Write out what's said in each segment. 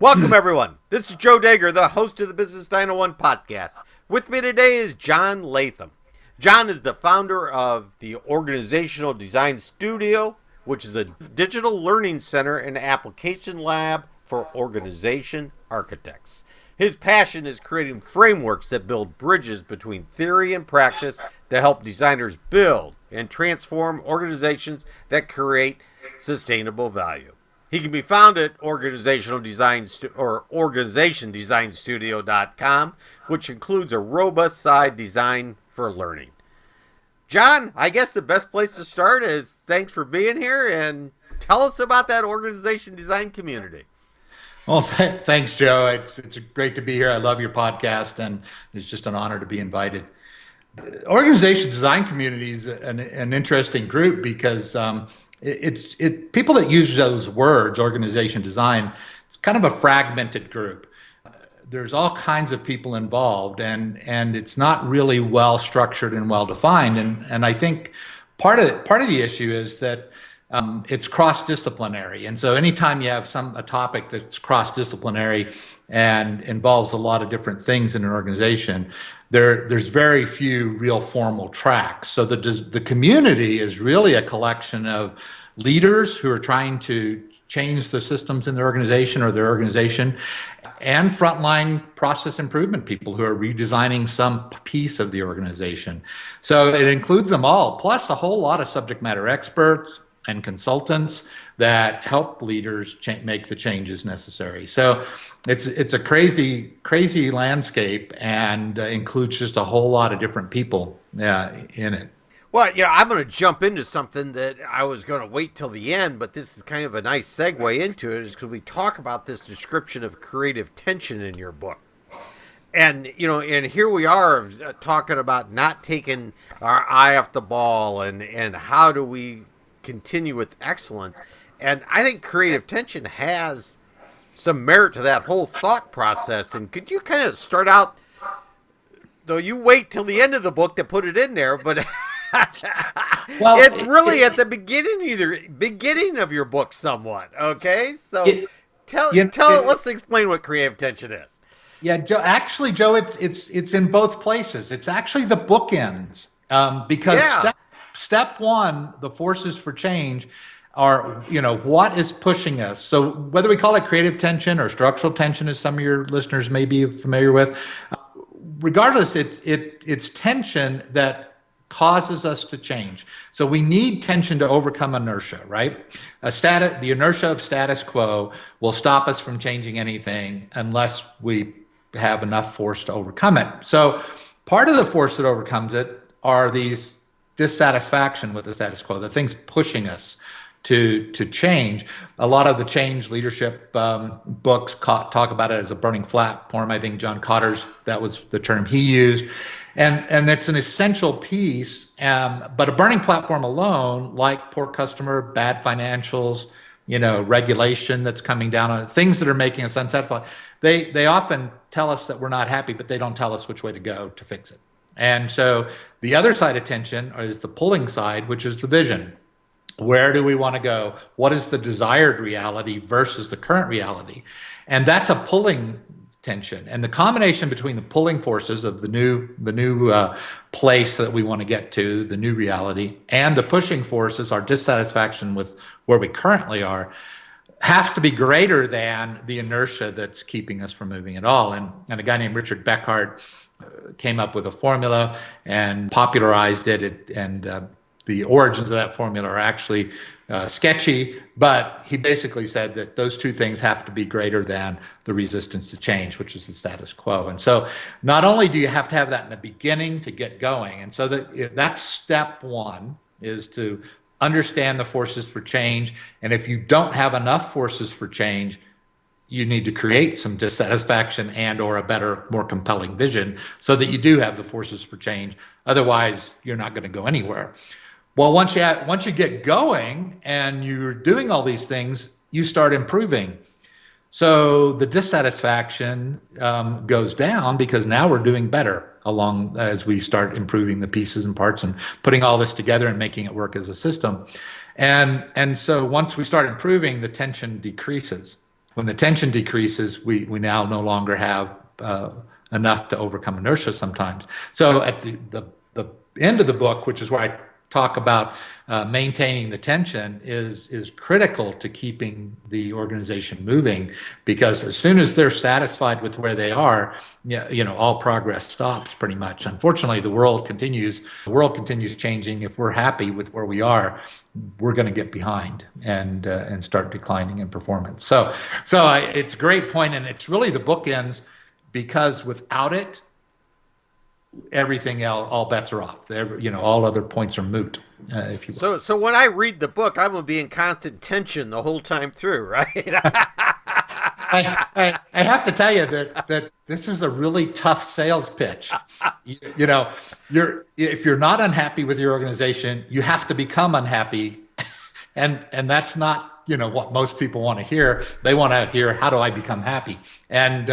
Welcome, everyone. This is Joe Dager, the host of the Business 901 podcast. With me today is John Latham. John is the founder of the Organizational Design Studio, which is a digital learning center and application lab for organization architects. His passion is creating frameworks that build bridges between theory and practice to help designers build and transform organizations that create sustainable value. He can be found at organizationdesignstudio.com, which includes a robust side design for learning. John, I guess the best place to start is thanks for being here and tell us about that organization design community. Well, thanks, Joe. It's great to be here. I love your podcast, and it's just an honor to be invited. Organization design community is an interesting group because it's people that use those words, organization design, it's kind of a fragmented group. There's all kinds of people involved, and it's not really well structured and well defined. And I think part of the issue is that it's cross-disciplinary. And so anytime you have a topic that's cross-disciplinary and involves a lot of different things in an organization, there's very few real formal tracks. So the community is really a collection of leaders who are trying to change the systems in their organization or their organization, and frontline process improvement people who are redesigning some piece of the organization. So it includes them all, plus a whole lot of subject matter experts and consultants that help leaders make the changes necessary. So it's a crazy landscape, and includes just a whole lot of different people in it. Well, I'm going to jump into something that I was going to wait till the end, but this is kind of a nice segue into it, is because we talk about this description of creative tension in your book. And, and here we are talking about not taking our eye off the ball and how do we continue with excellence. And I think creative tension has some merit to that whole thought process. And could you kind of start out, though you wait till the end of the book to put it in there, but well, it's really at the beginning of your book somewhat. Okay, so let's explain what creative tension is. Yeah, Joe. Actually, Joe, it's in both places. It's actually the bookends, because step one, the forces for change, are what is pushing us. So whether we call it creative tension or structural tension, as some of your listeners may be familiar with, regardless, it's tension that causes us to change. So we need tension to overcome inertia, right? The inertia of status quo will stop us from changing anything unless we have enough force to overcome it. So part of the force that overcomes it are these dissatisfaction with the status quo, the things pushing us to change. A lot of the change leadership books talk about it as a burning platform. I think John Cotter's, that was the term he used. And it's an essential piece, but a burning platform alone, like poor customer, bad financials, regulation that's coming down on things that are making us unsatisfied, they often tell us that we're not happy, but they don't tell us which way to go to fix it. And so the other side of tension is the pulling side, which is the vision. Where do we want to go? What is the desired reality versus the current reality? And that's a pulling tension. And the combination between the pulling forces of the new place that we want to get to, the new reality, and the pushing forces, our dissatisfaction with where we currently are, has to be greater than the inertia that's keeping us from moving at all. And a guy named Richard Beckhart came up with a formula and popularized it, and the origins of that formula are actually sketchy, but he basically said that those two things have to be greater than the resistance to change, which is the status quo. And so not only do you have to have that in the beginning to get going, and so that's step one, is to understand the forces for change. And if you don't have enough forces for change, you need to create some dissatisfaction and or a better, more compelling vision so that you do have the forces for change. Otherwise, you're not going to go anywhere. Well, once you get going and you're doing all these things, you start improving. So the dissatisfaction goes down because now we're doing better along as we start improving the pieces and parts and putting all this together and making it work as a system. And so once we start improving, the tension decreases. when the tension decreases, we now no longer have enough to overcome inertia sometimes. So at the end of the book, which is where I talk about maintaining the tension, is critical to keeping the organization moving, because as soon as they're satisfied with where they are, all progress stops pretty much. Unfortunately, the world continues changing. If we're happy with where we are, we're going to get behind and start declining in performance. So it's a great point, and it's really the bookends, because without it, everything else, all bets are off. All other points are moot. If you will. So when I read the book, I'm gonna be in constant tension the whole time through, right? I have to tell you that this is a really tough sales pitch. If you're not unhappy with your organization, you have to become unhappy, and that's not what most people want to hear. They want to hear, how do I become happy? And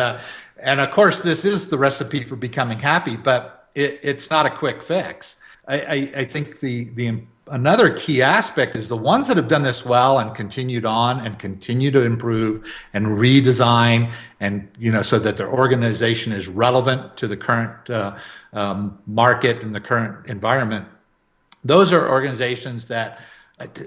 of course, this is the recipe for becoming happy, but it's not a quick fix. I think the another key aspect is the ones that have done this well and continued on and continue to improve and redesign, and so that their organization is relevant to the current market and the current environment. Those are organizations that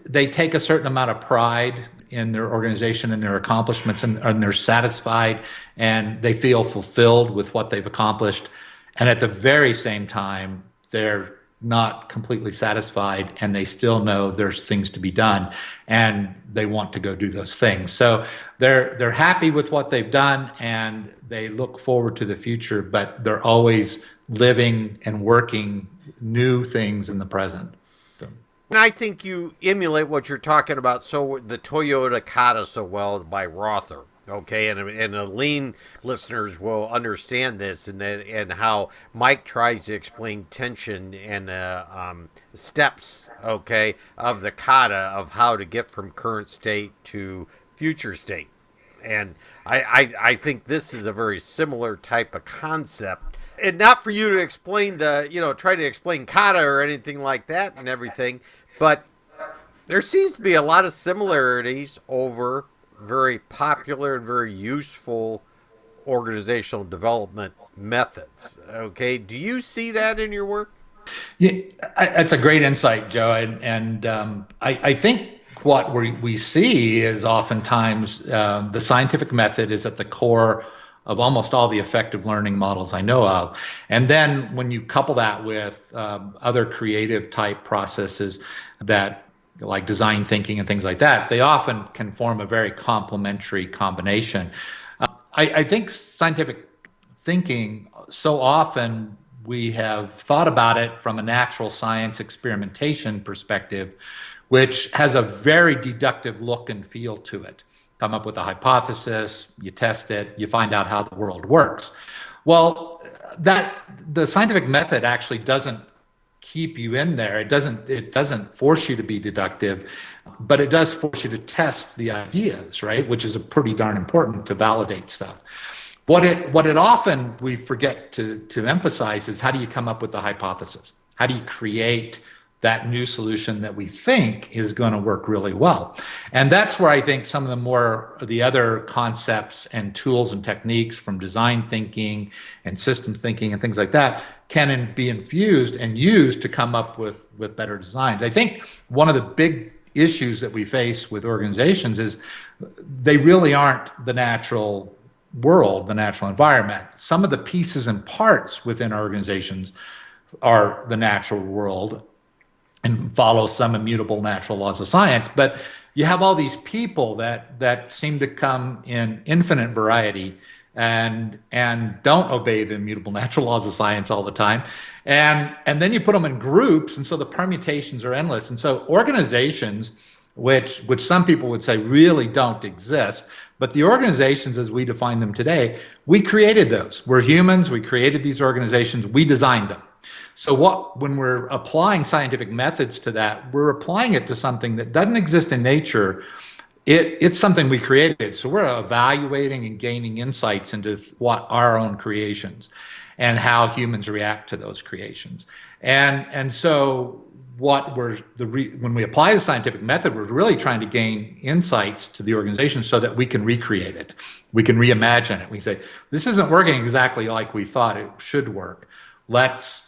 they take a certain amount of pride in their organization and their accomplishments, and they're satisfied and they feel fulfilled with what they've accomplished. And at the very same time, they're not completely satisfied, and they still know there's things to be done, and they want to go do those things. So they're happy with what they've done, and they look forward to the future, but they're always living and working new things in the present. And I think you emulate what you're talking about. So the Toyota Kata so well by Rother. Okay, and the lean listeners will understand this, and how Mike tries to explain tension and steps, okay, of the kata, of how to get from current state to future state. And I think this is a very similar type of concept. And not for you to explain try to explain kata or anything like that and everything, but there seems to be a lot of similarities over very popular and very useful organizational development methods. Okay, do you see that in your work? Yeah, that's a great insight, Joe. And I think what we see is oftentimes the scientific method is at the core of almost all the effective learning models I know of. And then when you couple that with other creative type processes that, like design thinking and things like that, they often can form a very complementary combination. I think scientific thinking, so often we have thought about it from a natural science experimentation perspective, which has a very deductive look and feel to it. Come up with a hypothesis, you test it, you find out how the world works. Well, the scientific method actually doesn't keep you in there. It doesn't force you to be deductive, but it does force you to test the ideas, right? Which is pretty darn important to validate stuff. What it often we forget to emphasize is, how do you come up with the hypothesis? How do you create that new solution that we think is going to work really well? And that's where I think some of the other concepts and tools and techniques from design thinking and systems thinking and things like that can be infused and used to come up with better designs. I think one of the big issues that we face with organizations is they really aren't the natural world, the natural environment. Some of the pieces and parts within organizations are the natural world and follow some immutable natural laws of science, but you have all these people that seem to come in infinite variety and don't obey the immutable natural laws of science all the time, and then you put them in groups, and so the permutations are endless. And so organizations, which some people would say really don't exist, but the organizations as we define them today, we created those. We're humans, we created these organizations, we designed them. So when we're applying scientific methods to that, we're applying it to something that doesn't exist in nature. It's something we created. So we're evaluating and gaining insights into what our own creations and how humans react to those creations. And so when we apply the scientific method, we're really trying to gain insights to the organization so that we can recreate it. We can reimagine it. We say, this isn't working exactly like we thought it should work. Let's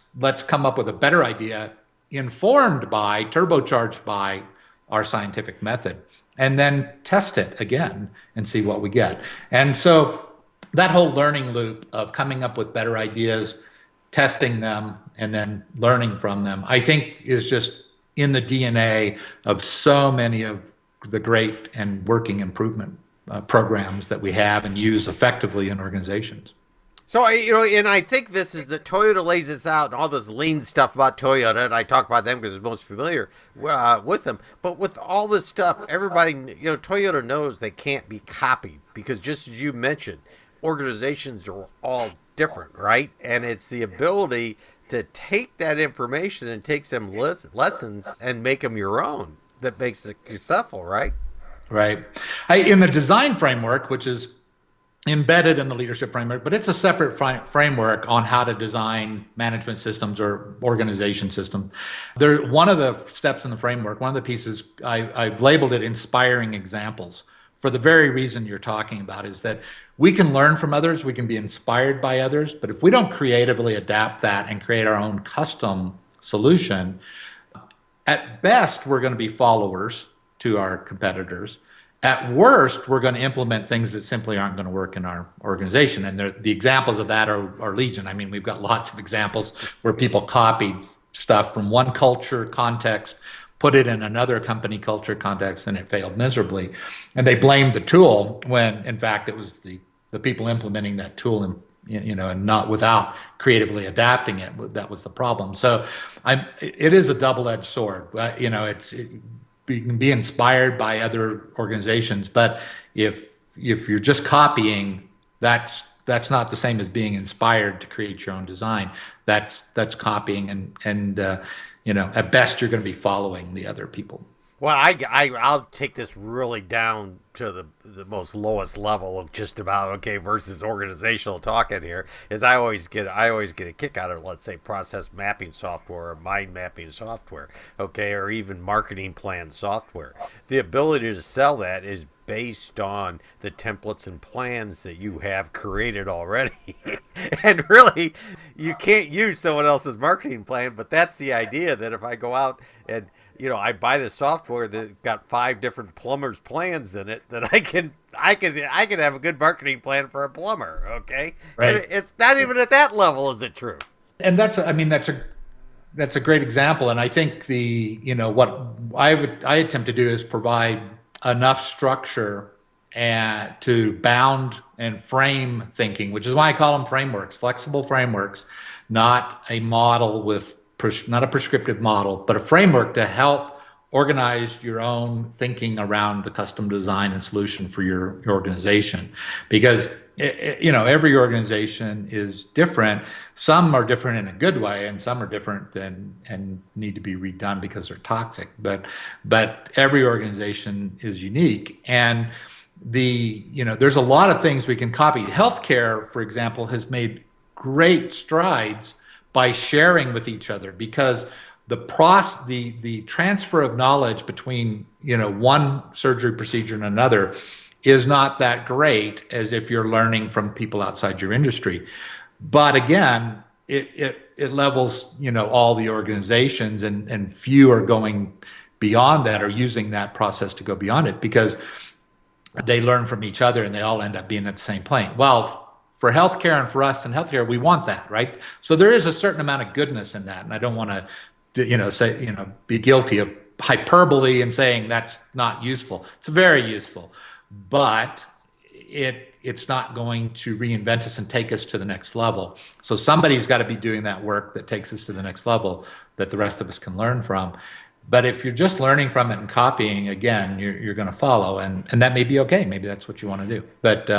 come up with a better idea informed by, turbocharged by our scientific method, and then test it again and see what we get. And so that whole learning loop of coming up with better ideas, testing them, and then learning from them, I think is just in the DNA of so many of the great and working improvement programs that we have and use effectively in organizations. So, and I think this is that Toyota lays this out, and all this lean stuff about Toyota, and I talk about them because I'm most familiar with them. But with all this stuff, everybody, Toyota knows they can't be copied because, just as you mentioned, organizations are all different, right? And it's the ability to take that information and take some lessons and make them your own that makes it successful, right? Right. In the design framework, which is embedded in the leadership framework, but it's a separate framework on how to design management systems or organization systems. One of the steps in the framework, one of the pieces, I've labeled it inspiring examples, for the very reason you're talking about, is that we can learn from others, we can be inspired by others, but if we don't creatively adapt that and create our own custom solution, at best, we're going to be followers to our competitors. At worst, we're going to implement things that simply aren't going to work in our organization. And the examples of that are legion. I mean, we've got lots of examples where people copied stuff from one culture context, put it in another company culture context, and it failed miserably. And they blamed the tool when, in fact, it was the people implementing that tool and not without creatively adapting it. That was the problem. So it is a double-edged sword. You can be inspired by other organizations, but if you're just copying, that's not the same as being inspired to create your own design. That's copying, and at best you're going to be following the other people. Well, I'll take this really down to the most lowest level of just about versus organizational talk in here. Is I always get a kick out of, let's say, process mapping software or mind mapping software, or even marketing plan software. The ability to sell that is based on the templates and plans that you have created already. And really, you can't use someone else's marketing plan, but that's the idea, that if I go out and I buy the software that got 5 different plumbers' plans in it, that I can have a good marketing plan for a plumber. Okay, right? And it's not even at that level, is it true? And that's a great example. And I think what I attempt to do is provide enough structure to bound and frame thinking, which is why I call them frameworks, flexible frameworks, not a model not a prescriptive model, but a framework to help organize your own thinking around the custom design and solution for your organization. Because every organization is different. Some are different in a good way, and some are different and need to be redone because they're toxic. But every organization is unique, and there's a lot of things we can copy. Healthcare, for example, has made great strides by sharing with each other, because the transfer of knowledge between one surgery procedure and another is not that great as if you're learning from people outside your industry. But again, it levels all the organizations, and few are going beyond that or using that process to go beyond it, because they learn from each other and they all end up being at the same plane. Well, for healthcare and for us in healthcare, we want that, right? So there is a certain amount of goodness in that, and I don't want to, be guilty of hyperbole and saying that's not useful. It's very useful, but it's not going to reinvent us and take us to the next level. So somebody's got to be doing that work that takes us to the next level that the rest of us can learn from. But if you're just learning from it and copying, again, you're going to follow, and that may be okay. Maybe that's what you want to do. But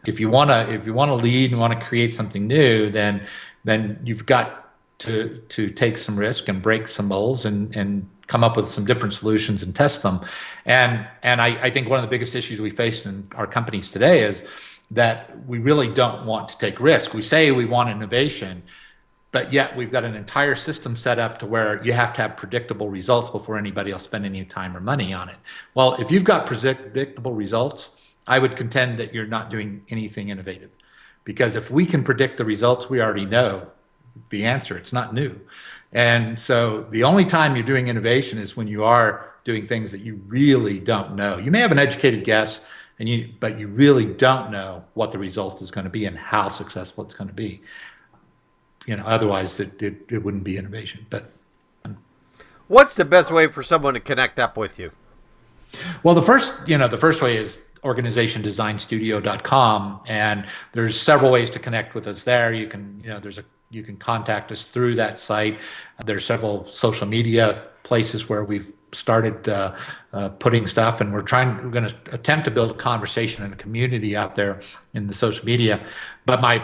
if you want to lead and want to create something new, then you've got to take some risk and break some molds and come up with some different solutions and test them. And I think one of the biggest issues we face in our companies today is that we really don't want to take risk. We say we want innovation, but yet we've got an entire system set up to where you have to have predictable results before anybody will spend any time or money on it. Well, if you've got predictable results, I would contend that you're not doing anything innovative. Because if we can predict the results, we already know the answer. It's not new. And so the only time you're doing innovation is when you are doing things that you really don't know. You may have an educated guess, but you really don't know what the result is going to be and how successful it's going to be. Otherwise it wouldn't be innovation. But what's the best way for someone to connect up with you? Well, the first way is organizationdesignstudio.com, and there's several ways to connect with us there. You can contact us through that site. There's several social media places where we've started putting stuff, and we're going to attempt to build a conversation and a community out there in the social media. But my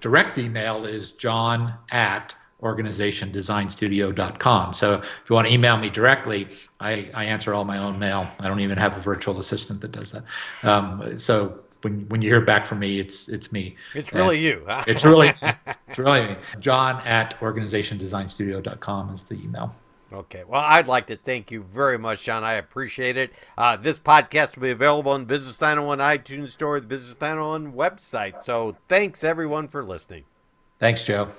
direct email is john@organizationdesignstudio.com. So if you want to email me directly, I answer all my own mail. I don't even have a virtual assistant that does that. So when you hear back from me, it's me. It's really you. Huh? It's really me. John@organizationdesignstudio.com is the email. Okay. Well, I'd like to thank you very much, John. I appreciate it. This podcast will be available on Business 901 iTunes Store, the Business 901 website. So thanks, everyone, for listening. Thanks, Joe.